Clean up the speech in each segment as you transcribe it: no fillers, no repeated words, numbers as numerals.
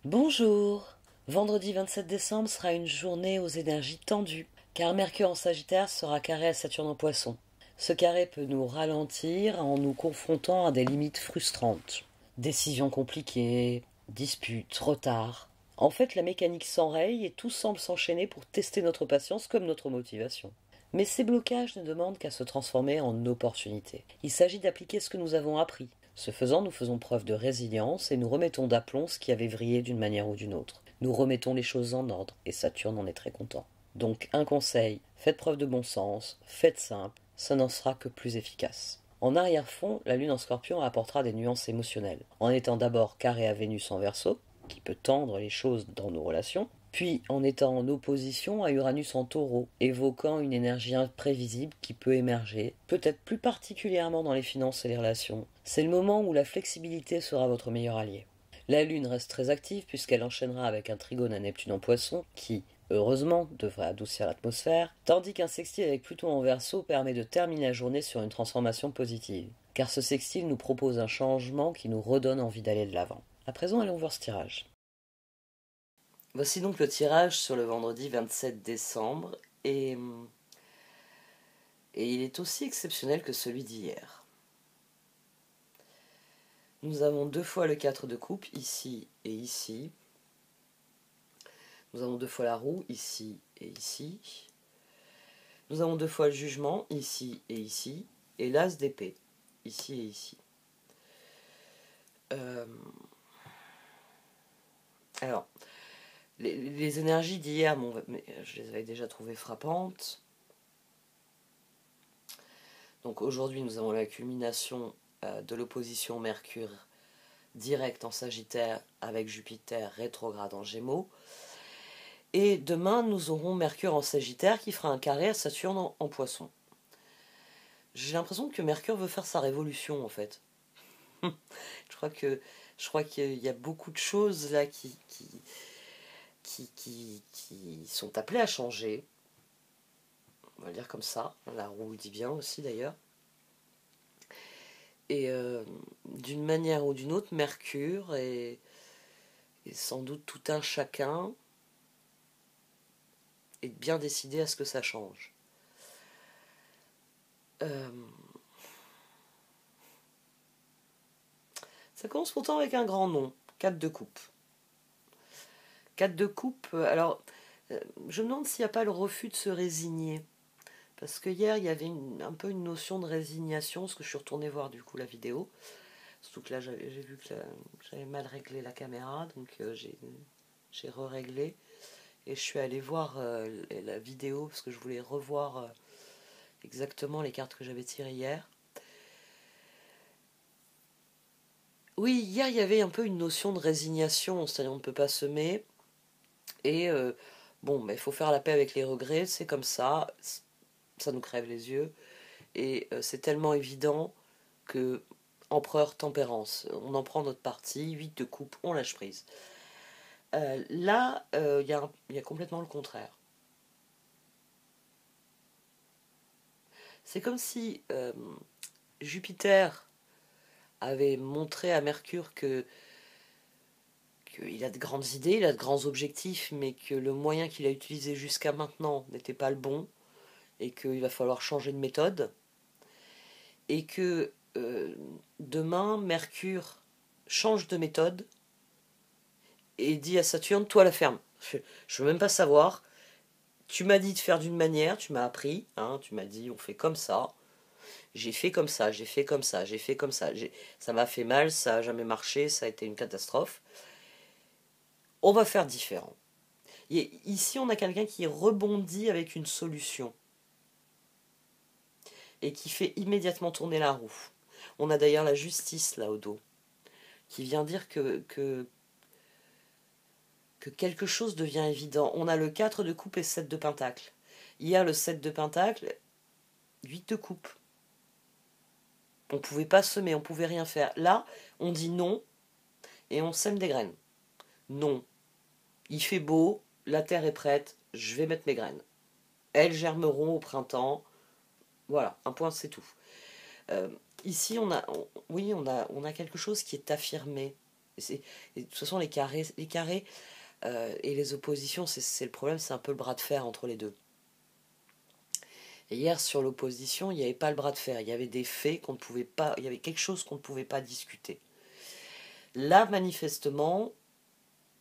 Bonjour. Vendredi 27 décembre sera une journée aux énergies tendues, car Mercure en Sagittaire sera carré à Saturne en Poisson. Ce carré peut nous ralentir en nous confrontant à des limites frustrantes. Décisions compliquées, disputes, retards. En fait, la mécanique s'enraye et tout semble s'enchaîner pour tester notre patience comme notre motivation. Mais ces blocages ne demandent qu'à se transformer en opportunités. Il s'agit d'appliquer ce que nous avons appris. Ce faisant, nous faisons preuve de résilience et nous remettons d'aplomb ce qui avait vrillé d'une manière ou d'une autre. Nous remettons les choses en ordre et Saturne en est très content. Donc un conseil, faites preuve de bon sens, faites simple, ça n'en sera que plus efficace. En arrière-fond, la lune en scorpion apportera des nuances émotionnelles, en étant d'abord carré à Vénus en Verseau, qui peut tendre les choses dans nos relations, puis en étant en opposition à Uranus en Taureau, évoquant une énergie imprévisible qui peut émerger, peut-être plus particulièrement dans les finances et les relations. C'est le moment où la flexibilité sera votre meilleur allié. La Lune reste très active puisqu'elle enchaînera avec un trigone à Neptune en Poisson qui, heureusement, devrait adoucir l'atmosphère, tandis qu'un sextile avec Pluton en Verseau permet de terminer la journée sur une transformation positive. Car ce sextile nous propose un changement qui nous redonne envie d'aller de l'avant. À présent, allons voir ce tirage. Voici donc le tirage sur le vendredi 27 décembre et il est aussi exceptionnel que celui d'hier. Nous avons deux fois le 4 de coupe, ici et ici. Nous avons deux fois la roue, ici et ici. Nous avons deux fois le jugement, ici et ici. Et l'as d'épée, ici et ici. Alors, les énergies d'hier, je les avais déjà trouvées frappantes. Donc aujourd'hui, nous avons la culmination de l'opposition Mercure direct en Sagittaire avec Jupiter rétrograde en Gémeaux. Et demain, nous aurons Mercure en Sagittaire qui fera un carré à Saturne en Poisson. J'ai l'impression que Mercure veut faire sa révolution en fait. je crois qu'il y a beaucoup de choses là qui sont appelées à changer. On va le dire comme ça. La roue dit bien aussi d'ailleurs. Et d'une manière ou d'une autre, Mercure est sans doute tout un chacun et bien décidé à ce que ça change. Ça commence pourtant avec un grand nom, 4 de coupe. 4 de coupe, alors je me demande s'il n'y a pas le refus de se résigner. Parce que hier, il y avait un peu une notion de résignation, parce que je suis retournée voir du coup la vidéo. Surtout que là, j'ai vu que j'avais mal réglé la caméra, donc j'ai re-réglé. Et je suis allée voir la vidéo, parce que je voulais revoir exactement les cartes que j'avais tirées hier. Oui, hier, il y avait un peu une notion de résignation, c'est-à-dire on ne peut pas semer. Et bon, mais il faut faire la paix avec les regrets, c'est comme ça nous crève les yeux. Et c'est tellement évident que empereur tempérance, on en prend notre parti, 8 de coupe, on lâche prise. Là, il y a complètement le contraire. C'est comme si Jupiter avait montré à Mercure qu'il a de grandes idées, il a de grands objectifs, mais que le moyen qu'il a utilisé jusqu'à maintenant n'était pas le bon, et qu'il va falloir changer de méthode, et que demain, Mercure change de méthode, et dit à Saturne, toi la ferme, je veux même pas savoir, tu m'as dit de faire d'une manière, tu m'as appris, hein, tu m'as dit on fait comme ça, j'ai fait comme ça, j'ai fait comme ça, j'ai fait comme ça, ça m'a fait mal, ça n'a jamais marché, ça a été une catastrophe, on va faire différent. Et ici on a quelqu'un qui rebondit avec une solution, et qui fait immédiatement tourner la roue. On a d'ailleurs la justice là au dos, qui vient dire que quelque chose devient évident. On a le 4 de coupe et 7 de pentacle. Hier, le 7 de pentacle, 8 de coupe. On ne pouvait pas semer, on ne pouvait rien faire. Là, on dit non et on sème des graines. Non. Il fait beau, la terre est prête, je vais mettre mes graines. Elles germeront au printemps. Voilà, un point, c'est tout. Ici, on a quelque chose qui est affirmé. Et de toute façon, les carrés et les oppositions, c'est le problème, c'est un peu le bras de fer entre les deux. Et hier, sur l'opposition, il n'y avait pas le bras de fer, il y avait des faits qu'on ne pouvait pas, il y avait quelque chose qu'on ne pouvait pas discuter. Là, manifestement,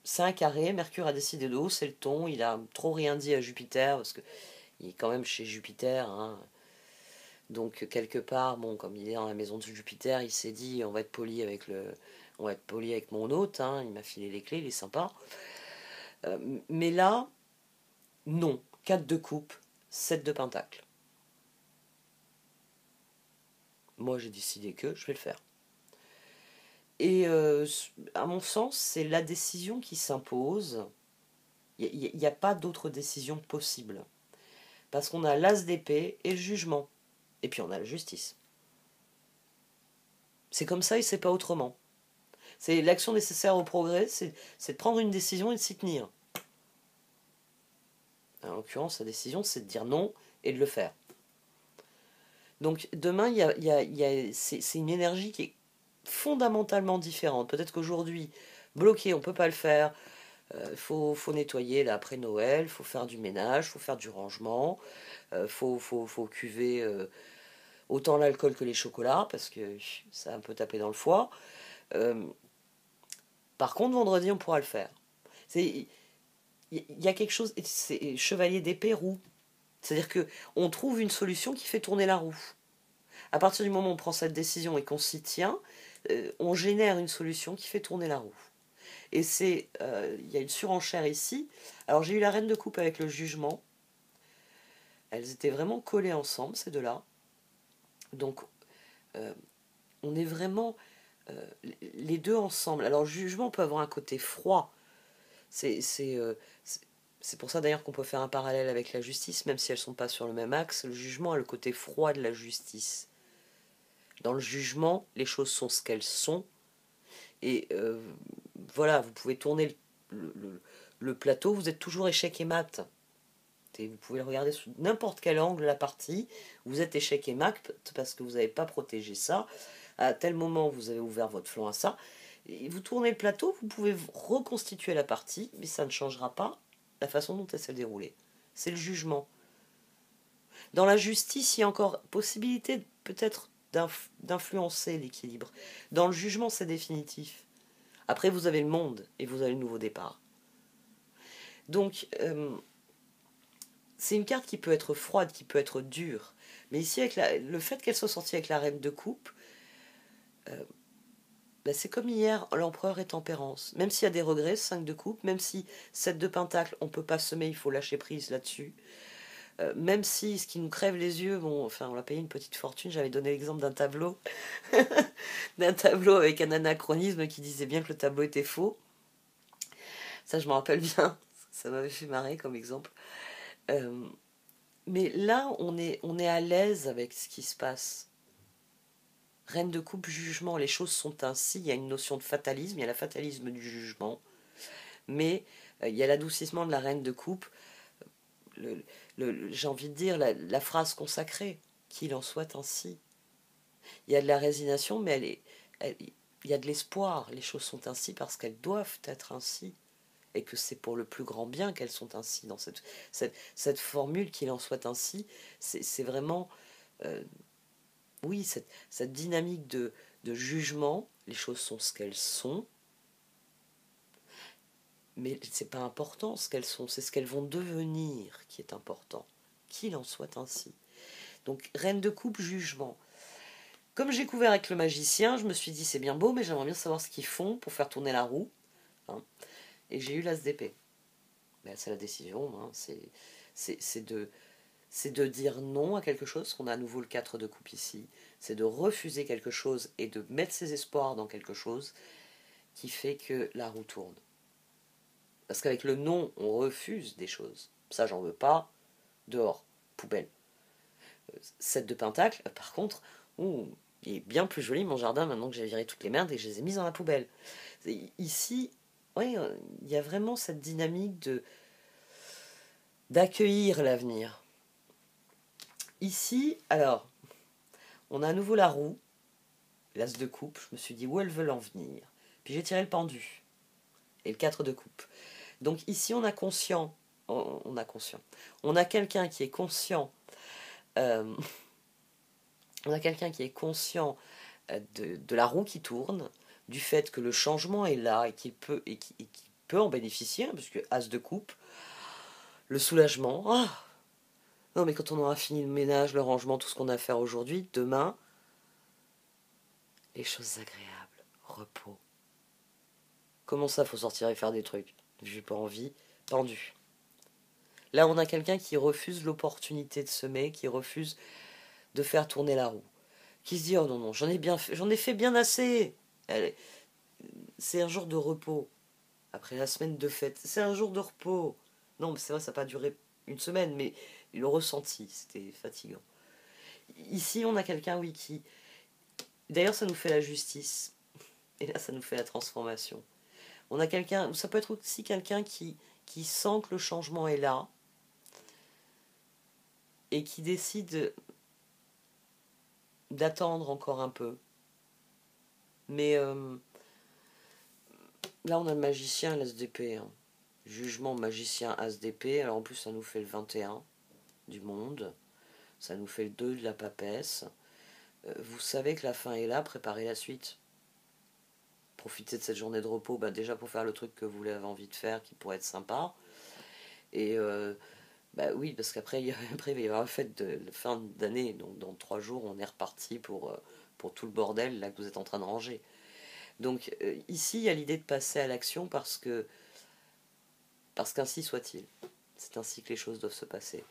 c'est un carré, Mercure a décidé de hausser le ton, il a trop rien dit à Jupiter, parce que il est quand même chez Jupiter, hein. Donc quelque part, bon, comme il est dans la maison de Jupiter, il s'est dit on va être poli avec mon hôte, hein, il m'a filé les clés, il est sympa. Mais là, non, 4 de coupe, 7 de pentacle. Moi, j'ai décidé que je vais le faire. Et à mon sens, c'est la décision qui s'impose. Il n'y a pas d'autre décision possible. Parce qu'on a l'as d'épée et le jugement. Et puis on a la justice. C'est comme ça et c'est pas autrement. C'est l'action nécessaire au progrès, c'est de prendre une décision et de s'y tenir. En l'occurrence, la décision, c'est de dire non et de le faire. Donc demain, c'est une énergie qui est fondamentalement différente. Peut-être qu'aujourd'hui, bloqué, on ne peut pas le faire. Faut nettoyer là, après Noël, faut faire du ménage, faut faire du rangement, faut cuver autant l'alcool que les chocolats, parce que ça a un peu tapé dans le foie. Par contre, vendredi, on pourra le faire. Il y a quelque chose, c'est chevalier d'épée roue. C'est-à-dire que on trouve une solution qui fait tourner la roue. À partir du moment où on prend cette décision et qu'on s'y tient, on génère une solution qui fait tourner la roue. Et il y a une surenchère ici. Alors j'ai eu la reine de coupe avec le jugement. Elles étaient vraiment collées ensemble, ces deux-là. Donc on est vraiment les deux ensemble. Alors le jugement peut avoir un côté froid. C'est pour ça d'ailleurs qu'on peut faire un parallèle avec la justice, même si elles ne sont pas sur le même axe. Le jugement a le côté froid de la justice. Dans le jugement, les choses sont ce qu'elles sont. Et voilà, vous pouvez tourner le plateau, vous êtes toujours échec et mat. Et vous pouvez le regarder sous n'importe quel angle la partie. Vous êtes échec et mat parce que vous n'avez pas protégé ça. À tel moment, vous avez ouvert votre flanc à ça. Et vous tournez le plateau, vous pouvez reconstituer la partie, mais ça ne changera pas la façon dont elle s'est déroulée. C'est le jugement. Dans la justice, il y a encore possibilité peut-être d'influencer l'équilibre. Dans le jugement, c'est définitif. Après, vous avez le monde et vous avez le nouveau départ. Donc, c'est une carte qui peut être froide, qui peut être dure. Mais ici, avec le fait qu'elle soit sortie avec la reine de coupe, c'est comme hier, l'empereur est tempérance. Même s'il y a des regrets, 5 de coupe, même si 7 de pentacle, on ne peut pas semer, il faut lâcher prise là-dessus. Même si ce qui nous crève les yeux, bon, enfin, on l'a payé une petite fortune. J'avais donné l'exemple d'un tableau, d'un tableau avec un anachronisme qui disait bien que le tableau était faux. Ça, je me rappelle bien. Ça m'avait fait marrer comme exemple. Mais là, on est à l'aise avec ce qui se passe. Reine de coupe, jugement, les choses sont ainsi. Il y a une notion de fatalisme, il y a le fatalisme du jugement, mais il y a l'adoucissement de la reine de coupe. J'ai envie de dire la phrase consacrée, qu'il en soit ainsi. Il y a de la résignation, mais il y a de l'espoir. Les choses sont ainsi parce qu'elles doivent être ainsi. Et que c'est pour le plus grand bien qu'elles sont ainsi. Dans cette formule, qu'il en soit ainsi, c'est vraiment... oui, cette dynamique de jugement, les choses sont ce qu'elles sont, mais c'est pas important ce qu'elles sont, c'est ce qu'elles vont devenir qui est important. Qu'il en soit ainsi. Donc, reine de coupe, jugement. Comme j'ai couvert avec le magicien, je me suis dit c'est bien beau, mais j'aimerais bien savoir ce qu'ils font pour faire tourner la roue. Hein. Et j'ai eu l'as d'épée. C'est la décision, hein. C'est de dire non à quelque chose, qu'on a à nouveau le 4 de coupe ici. C'est de refuser quelque chose et de mettre ses espoirs dans quelque chose qui fait que la roue tourne. Parce qu'avec le non, on refuse des choses. Ça, j'en veux pas. Dehors, poubelle. 7 de pentacle, par contre, il est bien plus joli mon jardin maintenant que j'ai viré toutes les merdes et que je les ai mises dans la poubelle. Ici, oui, il y a vraiment cette dynamique d'accueillir l'avenir. Ici, alors, on a à nouveau la roue, l'as de coupe, je me suis dit où elles veulent en venir. Puis j'ai tiré le pendu. Et le 4 de coupe. Donc ici, on a conscient. On a conscient. On a quelqu'un qui est conscient. euh, on a quelqu'un qui est conscient de la roue qui tourne, du fait que le changement est là et qu'il peut, et qu'il peut en bénéficier, hein, parce que As de coupe, le soulagement. Ah non, mais quand on aura fini le ménage, le rangement, tout ce qu'on a à faire aujourd'hui, demain, les choses agréables, repos. Comment ça, faut sortir et faire des trucs? J'ai pas envie, pendu. Là, on a quelqu'un qui refuse l'opportunité de semer, qui refuse de faire tourner la roue, qui se dit oh non non, j'en ai fait bien assez. C'est un jour de repos après la semaine de fête. C'est un jour de repos. Non, mais c'est vrai, ça n'a pas duré une semaine, mais le ressenti, c'était fatigant. Ici, on a quelqu'un, oui, qui. D'ailleurs, ça nous fait la justice. Et là, ça nous fait la transformation. On a quelqu'un. Ça peut être aussi quelqu'un qui sent que le changement est là et qui décide d'attendre encore un peu. Mais là, on a le magicien, l'ASDP. Hein. Jugement magicien ASDP. Alors en plus, ça nous fait le 21 du monde. Ça nous fait le 2 de la papesse. Vous savez que la fin est là, préparez la suite. Profitez de cette journée de repos, déjà pour faire le truc que vous avez envie de faire, qui pourrait être sympa. Et oui, parce qu'après, il va y avoir la fête de fin d'année. Donc dans 3 jours, on est reparti pour tout le bordel là que vous êtes en train de ranger. Donc ici, il y a l'idée de passer à l'action parce qu'ainsi soit-il. C'est ainsi que les choses doivent se passer.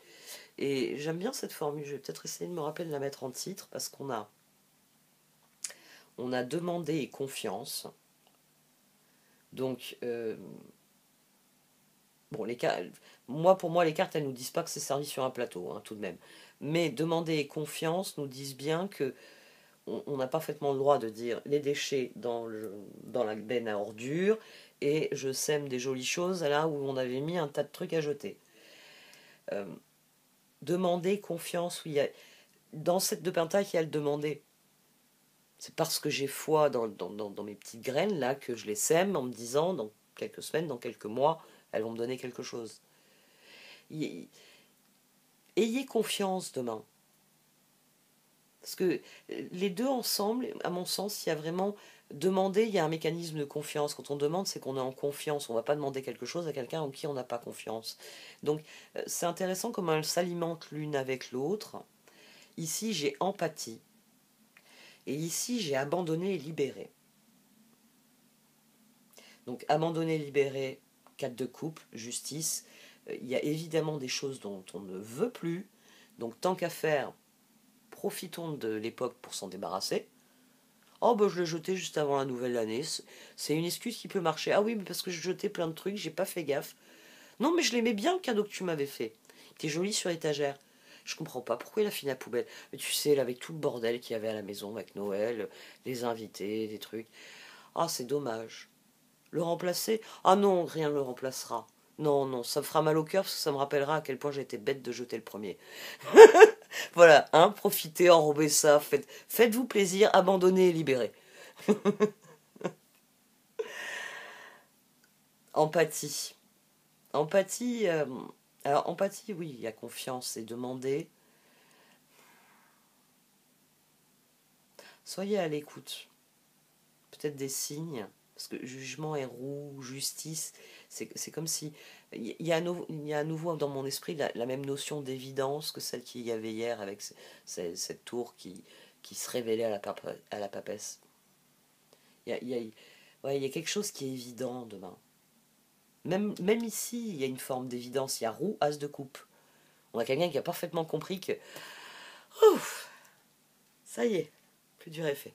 Et j'aime bien cette formule, je vais peut-être essayer de me rappeler de la mettre en titre, parce on a demandé et confiance. Donc, bon, pour moi, les cartes, elles nous disent pas que c'est servi sur un plateau, hein, tout de même. Mais demander et confiance nous disent bien que on a parfaitement le droit de dire les déchets dans la benne à ordures et je sème des jolies choses là où on avait mis un tas de trucs à jeter. Demander confiance, oui. Dans cette de Pentacle, il y a le demander. C'est parce que j'ai foi dans mes petites graines là que je les sème en me disant dans quelques semaines, dans quelques mois, elles vont me donner quelque chose. Ayez confiance demain. Parce que les deux ensemble, à mon sens, il y a vraiment demander, il y a un mécanisme de confiance. Quand on demande, c'est qu'on est en confiance. On ne va pas demander quelque chose à quelqu'un en qui on n'a pas confiance. Donc c'est intéressant comment elles s'alimentent l'une avec l'autre. Ici, j'ai empathie. Et ici, j'ai abandonné et libéré. Donc abandonner, libérer, 4 de coupe, justice. Il y a évidemment des choses dont on ne veut plus. Donc tant qu'à faire, profitons de l'époque pour s'en débarrasser. Oh je l'ai jeté juste avant la nouvelle année. C'est une excuse qui peut marcher. Ah oui, mais parce que je jetais plein de trucs, j'ai pas fait gaffe. Non mais je l'aimais bien le cadeau que tu m'avais fait. Il était joli sur l'étagère. Je comprends pas pourquoi il a fini à la poubelle. Mais tu sais, là, avec tout le bordel qu'il y avait à la maison, avec Noël, les invités, des trucs. Ah, c'est dommage. Le remplacer? Ah non, rien ne le remplacera. Non, non, ça me fera mal au cœur parce que ça me rappellera à quel point j'ai été bête de jeter le premier. Voilà, hein, profitez, enrobez ça, faites-vous plaisir, abandonnez et libérez. Empathie. Empathie, alors empathie, oui, il y a confiance et demander. Soyez à l'écoute. Peut-être des signes, parce que jugement et roue, justice, c'est comme si. Il y a à nouveau dans mon esprit la même notion d'évidence que celle qu'il y avait hier avec cette tour qui se révélait à la papesse. Ouais, il y a quelque chose qui est évident demain. Même ici, il y a une forme d'évidence. Il y a roue, as de coupe. On a quelqu'un qui a parfaitement compris que. Ouf, ça y est, plus dur est fait.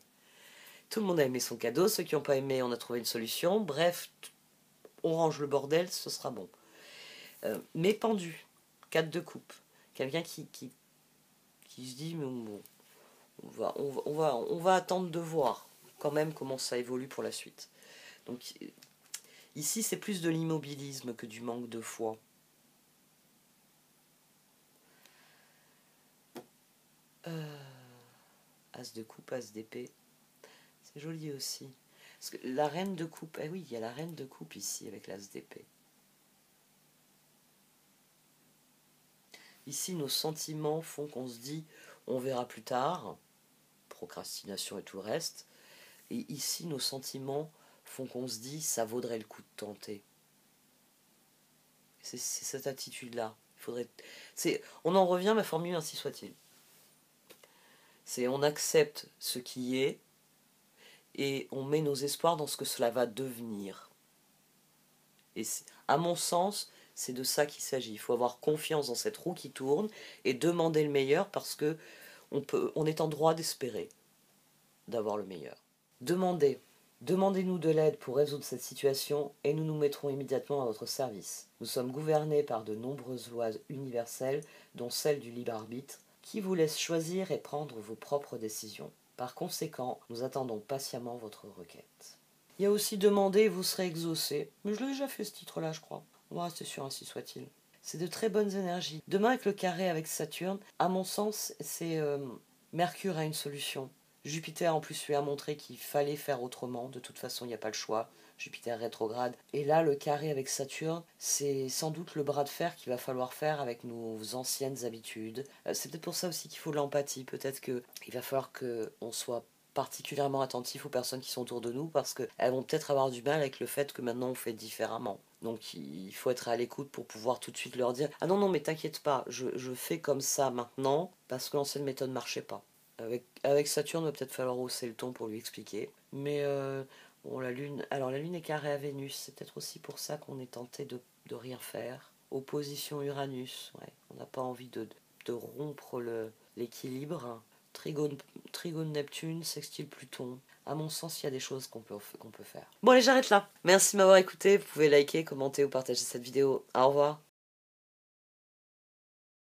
Tout le monde a aimé son cadeau, ceux qui n'ont pas aimé, on a trouvé une solution. Bref, on range le bordel, ce sera bon. Mais pendu, 4 de coupe. Quelqu'un qui se dit, mais bon, on va attendre de voir quand même comment ça évolue pour la suite. Donc ici, c'est plus de l'immobilisme que du manque de foi. As de coupe, as d'épée. C'est joli aussi. Parce que la reine de coupe, eh oui, il y a la reine de coupe ici avec l'as d'épée. Ici, nos sentiments font qu'on se dit, on verra plus tard, procrastination et tout le reste. Et ici, nos sentiments font qu'on se dit, ça vaudrait le coup de tenter. C'est cette attitude-là. On en revient à ma formule, ainsi soit-il. C'est on accepte ce qui est et on met nos espoirs dans ce que cela va devenir. Et à mon sens, c'est de ça qu'il s'agit. Il faut avoir confiance dans cette roue qui tourne et demander le meilleur parce que on est en droit d'espérer d'avoir le meilleur. Demandez-nous de l'aide pour résoudre cette situation et nous nous mettrons immédiatement à votre service. Nous sommes gouvernés par de nombreuses lois universelles, dont celle du libre arbitre, qui vous laisse choisir et prendre vos propres décisions. Par conséquent, nous attendons patiemment votre requête. Il y a aussi demandé, vous serez exaucé. Mais je l'ai déjà fait ce titre-là, je crois. On va rester sur ainsi soit-il. C'est de très bonnes énergies. Demain, avec le carré avec Saturne, à mon sens, c'est Mercure a une solution. Jupiter, en plus, lui a montré qu'il fallait faire autrement. De toute façon, il n'y a pas le choix. Jupiter rétrograde. Et là, le carré avec Saturne, c'est sans doute le bras de fer qu'il va falloir faire avec nos anciennes habitudes. C'est peut-être pour ça aussi qu'il faut de l'empathie. Peut-être qu'il va falloir qu'on soit particulièrement attentif aux personnes qui sont autour de nous parce qu'elles vont peut-être avoir du mal avec le fait que maintenant on fait différemment. Donc il faut être à l'écoute pour pouvoir tout de suite leur dire « Ah non, non, mais t'inquiète pas, je fais comme ça maintenant parce que l'ancienne méthode ne marchait pas. » Avec Saturne, il va peut-être falloir hausser le ton pour lui expliquer. Mais bon, la Lune est carrée à Vénus, c'est peut-être aussi pour ça qu'on est tenté de rien faire. Opposition Uranus, ouais. On n'a pas envie de rompre l'équilibre. Trigone Neptune, sextile Pluton. À mon sens, il y a des choses qu'on peut faire. Bon allez, j'arrête là. Merci de m'avoir écouté. Vous pouvez liker, commenter ou partager cette vidéo. Au revoir.